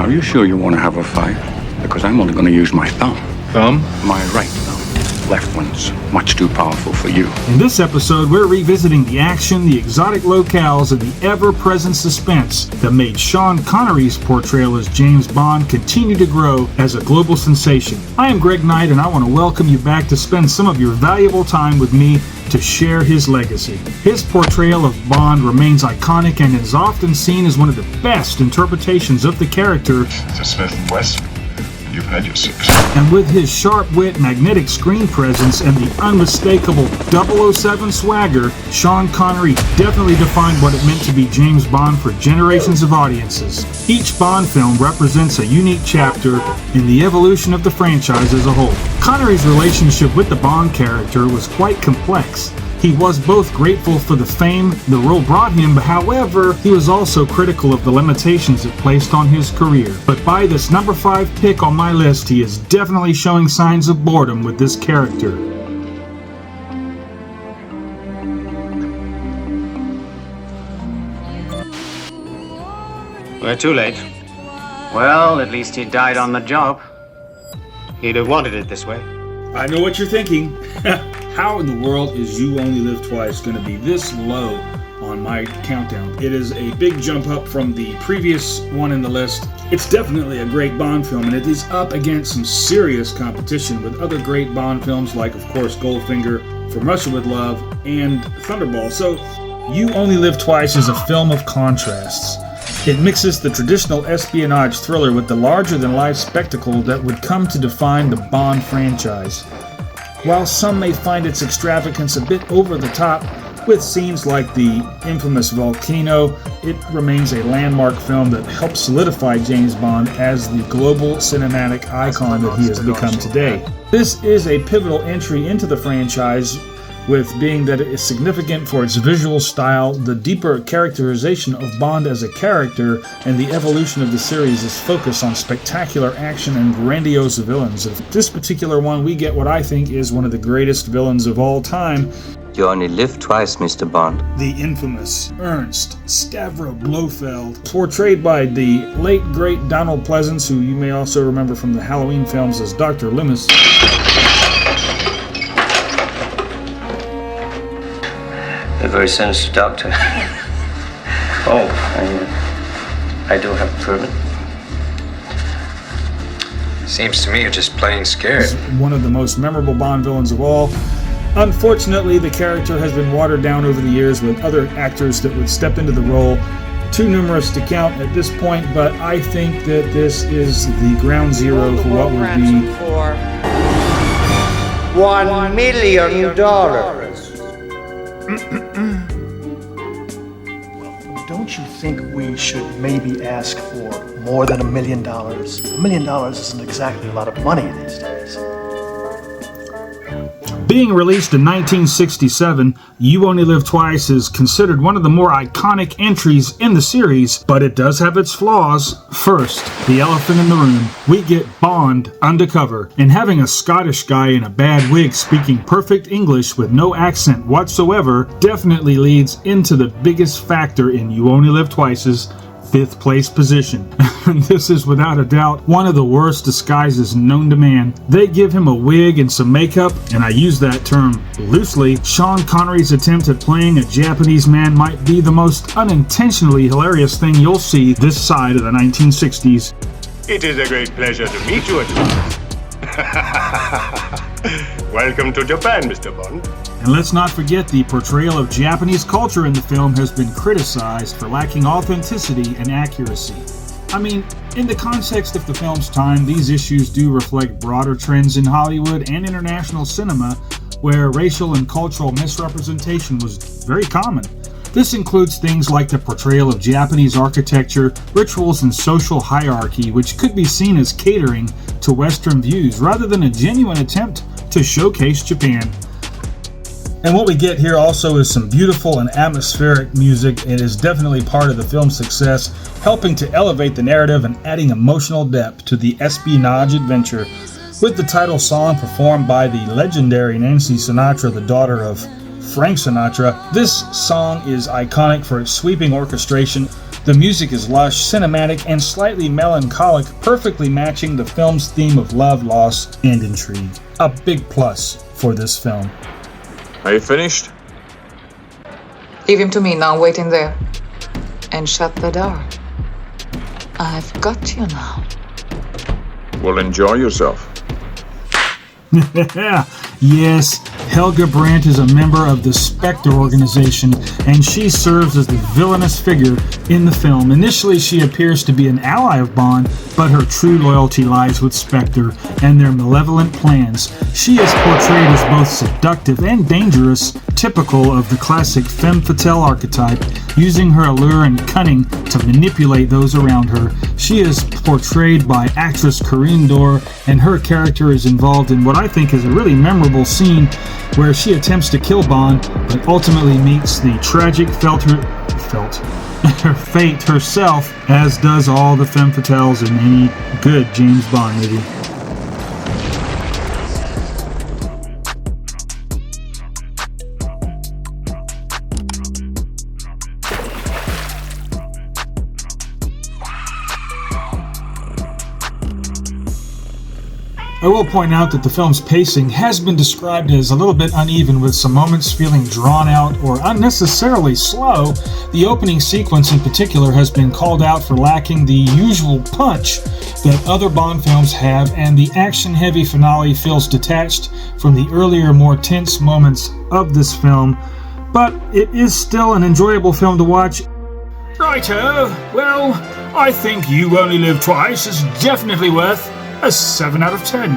Are you sure you want to have a fight? Because I'm only going to use my thumb. Thumb? My right thumb. Left one's much too powerful for you. In this episode, we're revisiting the action, the exotic locales, and the ever-present suspense that made Sean Connery's portrayal as James Bond continue to grow as a global sensation. I am Greg Knight, and I want to welcome you back to spend some of your valuable time with me to share his legacy. His portrayal of Bond remains iconic and is often seen as one of the best interpretations of the character. It's a Smith & Wesson. You've had your six. And with his sharp wit, magnetic screen presence, and the unmistakable 007 swagger, Sean Connery definitely defined what it meant to be James Bond for generations of audiences. Each Bond film represents a unique chapter in the evolution of the franchise as a whole. Connery's relationship with the Bond character was quite complex. He was both grateful for the fame the role brought him, but however, he was also critical of the limitations it placed on his career. But by this number 5 pick on my list, he is definitely showing signs of boredom with this character. We're too late. Well, at least he died on the job. He'd have wanted it this way. I know what you're thinking. How in the world is You Only Live Twice going to be this low on my countdown? It is a big jump up from the previous one in the list. It's definitely a great Bond film, and it is up against some serious competition with other great Bond films like, of course, Goldfinger, From Russia with Love, and Thunderball. So, You Only Live Twice is a film of contrasts. It mixes the traditional espionage thriller with the larger-than-life spectacle that would come to define the Bond franchise. While some may find its extravagance a bit over the top, with scenes like the infamous volcano, it remains a landmark film that helps solidify James Bond as the global cinematic icon that he has become today. This is a pivotal entry into the franchise, with being that it is significant for its visual style, the deeper characterization of Bond as a character, and the evolution of the series' focus on spectacular action and grandiose villains. Of this particular one, we get what I think is one of the greatest villains of all time. You only live twice, Mr. Bond. The infamous Ernst Stavro Blofeld, portrayed by the late great Donald Pleasance, who you may also remember from the Halloween films as Dr. Loomis. A very sinister doctor. Oh, I do have a permit. Seems to me you're just plain scared. He's one of the most memorable Bond villains of all. Unfortunately, the character has been watered down over the years with other actors that would step into the role. Too numerous to count at this point, but I think that this is the ground zero for what would be $1 million. Don't you think we should maybe ask for more than $1 million? $1 million isn't exactly a lot of money these days. Being released in 1967, You Only Live Twice is considered one of the more iconic entries in the series, but it does have its flaws. First, the elephant in the room. We get Bond undercover, and having a Scottish guy in a bad wig speaking perfect English with no accent whatsoever definitely leads into the biggest factor in You Only Live Twice's 5th place position. This is without a doubt one of the worst disguises known to man. They give him a wig and some makeup, and I use that term loosely. Sean Connery's attempt at playing a Japanese man might be the most unintentionally hilarious thing you'll see this side of the 1960s. It is a great pleasure to meet you at last. Welcome to Japan, Mr. Bond. And let's not forget the portrayal of Japanese culture in the film has been criticized for lacking authenticity and accuracy. I mean, in the context of the film's time, these issues do reflect broader trends in Hollywood and international cinema, where racial and cultural misrepresentation was very common. This includes things like the portrayal of Japanese architecture, rituals, and social hierarchy, which could be seen as catering to Western views rather than a genuine attempt to showcase Japan. And what we get here also is some beautiful and atmospheric music. It is definitely part of the film's success, helping to elevate the narrative and adding emotional depth to the espionage adventure, with the title song performed by the legendary Nancy Sinatra, the daughter of Frank Sinatra. This song is iconic for its sweeping orchestration, The music is lush, cinematic, and slightly melancholic, perfectly matching the film's theme of love, loss, and intrigue. A big plus for this film. Are you finished? Leave him to me now, wait in there. And shut the door. I've got you now. Well, enjoy yourself. Yes, Helga Brandt is a member of the Spectre organization, and she serves as the villainous figure in the film. Initially, she appears to be an ally of Bond, but her true loyalty lies with Spectre and their malevolent plans. She is portrayed as both seductive and dangerous, typical of the classic femme fatale archetype, using her allure and cunning to manipulate those around her. She is portrayed by actress Corinne Dor, and her character is involved in what I think is a really memorable scene where she attempts to kill Bond, but ultimately meets the tragic her fate herself, as does all the femme fatales in any good James Bond movie. I will point out that the film's pacing has been described as a little bit uneven, with some moments feeling drawn out or unnecessarily slow. The opening sequence in particular has been called out for lacking the usual punch that other Bond films have, and the action-heavy finale feels detached from the earlier, more tense moments of this film. But it is still an enjoyable film to watch. Righto, well, I think You Only Live Twice is definitely worth a 7 out of 10.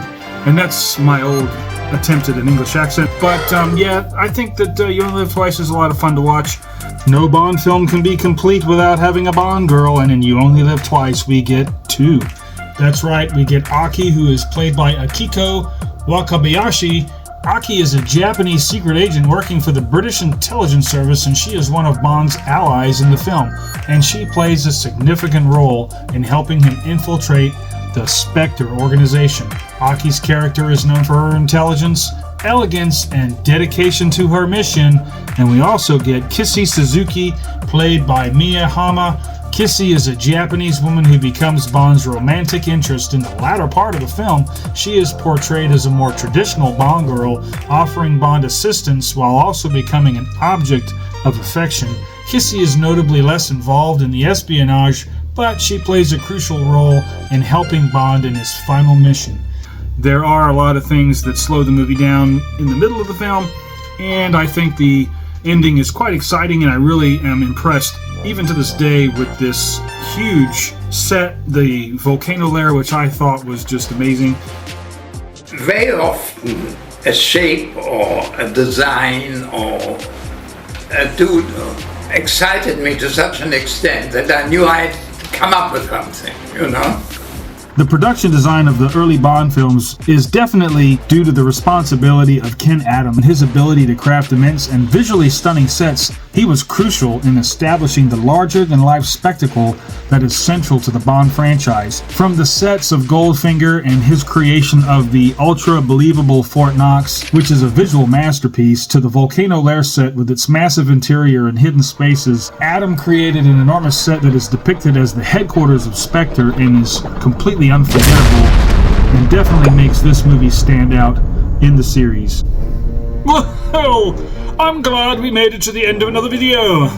And that's my old attempt at an English accent. But yeah, I think that You Only Live Twice is a lot of fun to watch. No Bond film can be complete without having a Bond girl, and in You Only Live Twice we get 2. That's right, we get Aki, who is played by Akiko Wakabayashi. Aki is a Japanese secret agent working for the British Intelligence Service, and she is one of Bond's allies in the film, and she plays a significant role in helping him infiltrate the Spectre organization. Aki's character is known for her intelligence, elegance, and dedication to her mission, and we also get Kissy Suzuki, played by Mia Hama. Kissy is a Japanese woman who becomes Bond's romantic interest in the latter part of the film. She is portrayed as a more traditional Bond girl, offering Bond assistance while also becoming an object of affection. Kissy is notably less involved in the espionage, but she plays a crucial role in helping Bond in his final mission. There are a lot of things that slow the movie down in the middle of the film, and I think the ending is quite exciting, and I really am impressed, even to this day, with this huge set, the volcano lair, which I thought was just amazing. Very often, a shape or a design or a dude excited me to such an extent that I knew I'd come up with something, you know? The production design of the early Bond films is definitely due to the responsibility of Ken Adam and his ability to craft immense and visually stunning sets. He was crucial in establishing the larger-than-life spectacle that is central to the Bond franchise. From the sets of Goldfinger and his creation of the ultra-believable Fort Knox, which is a visual masterpiece, to the Volcano Lair set with its massive interior and hidden spaces, Adam created an enormous set that is depicted as the headquarters of Spectre and is completely unforgettable, and definitely makes this movie stand out in the series. Whoa! I'm glad we made it to the end of another video.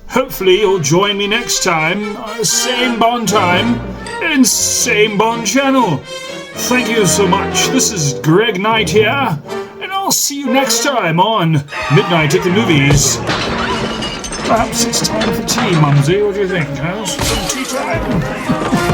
Hopefully you'll join me next time, same Bond time, and same Bond channel. Thank you so much. This is Greg Knight here, and I'll see you next time on Midnight at the Movies. Perhaps it's time for tea, Mumsy. What do you think? Some tea time?